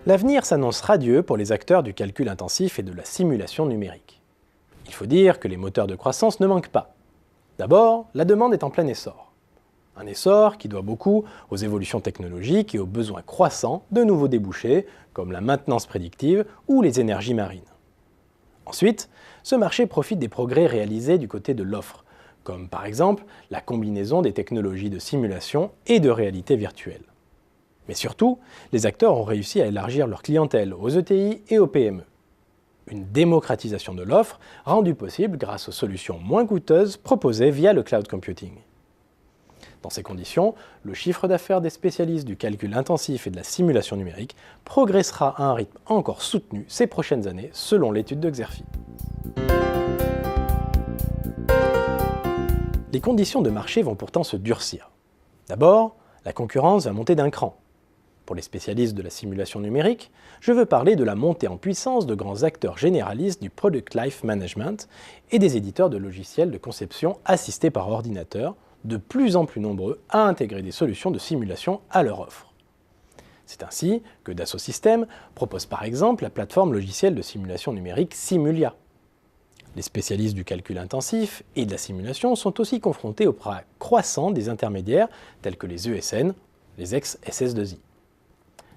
L'avenir s'annonce radieux pour les acteurs du calcul intensif et de la simulation numérique. Il faut dire que les moteurs de croissance ne manquent pas. D'abord, la demande est en plein essor. Un essor qui doit beaucoup aux évolutions technologiques et aux besoins croissants de nouveaux débouchés, comme la maintenance prédictive ou les énergies marines. Ensuite, ce marché profite des progrès réalisés du côté de l'offre, comme par exemple la combinaison des technologies de simulation et de réalité virtuelle. Mais surtout, les acteurs ont réussi à élargir leur clientèle aux ETI et aux PME. Une démocratisation de l'offre rendue possible grâce aux solutions moins coûteuses proposées via le cloud computing. Dans ces conditions, le chiffre d'affaires des spécialistes du calcul intensif et de la simulation numérique progressera à un rythme encore soutenu ces prochaines années selon l'étude de Xerfi. Les conditions de marché vont pourtant se durcir. D'abord, la concurrence va monter d'un cran. Pour les spécialistes de la simulation numérique, je veux parler de la montée en puissance de grands acteurs généralistes du Product Life Management et des éditeurs de logiciels de conception assistés par ordinateur, de plus en plus nombreux à intégrer des solutions de simulation à leur offre. C'est ainsi que Dassault Systèmes propose par exemple la plateforme logicielle de simulation numérique Simulia. Les spécialistes du calcul intensif et de la simulation sont aussi confrontés au bras croissant des intermédiaires tels que les ESN, les ex-SS2I.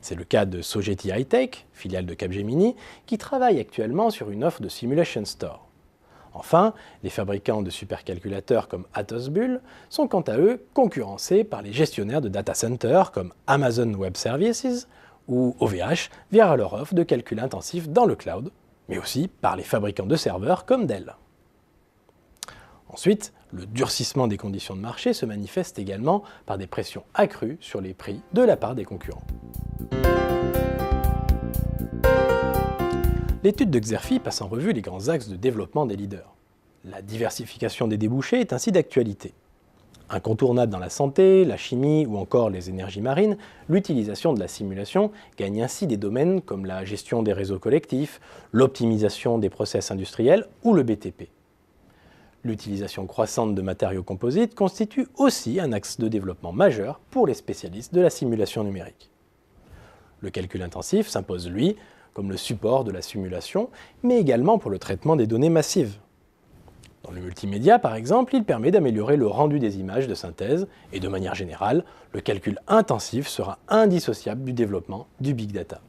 C'est le cas de Sogeti High-Tech, filiale de Capgemini, qui travaille actuellement sur une offre de Simulation Store. Enfin, les fabricants de supercalculateurs comme Atos Bull sont quant à eux concurrencés par les gestionnaires de data centers comme Amazon Web Services ou OVH via leur offre de calcul intensif dans le cloud, mais aussi par les fabricants de serveurs comme Dell. Ensuite, le durcissement des conditions de marché se manifeste également par des pressions accrues sur les prix de la part des concurrents. L'étude de Xerfi passe en revue les grands axes de développement des leaders. La diversification des débouchés est ainsi d'actualité. Incontournable dans la santé, la chimie ou encore les énergies marines, l'utilisation de la simulation gagne ainsi des domaines comme la gestion des réseaux collectifs, l'optimisation des process industriels ou le BTP. L'utilisation croissante de matériaux composites constitue aussi un axe de développement majeur pour les spécialistes de la simulation numérique. Le calcul intensif s'impose, lui, comme le support de la simulation, mais également pour le traitement des données massives. Dans le multimédia, par exemple, il permet d'améliorer le rendu des images de synthèse et de manière générale, le calcul intensif sera indissociable du développement du big data.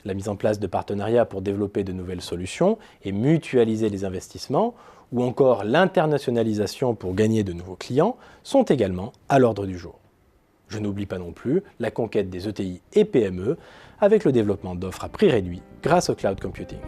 La mise en place de partenariats pour développer de nouvelles solutions et mutualiser les investissements, ou encore l'internationalisation pour gagner de nouveaux clients, sont également à l'ordre du jour. Je n'oublie pas non plus la conquête des ETI et PME avec le développement d'offres à prix réduit grâce au cloud computing.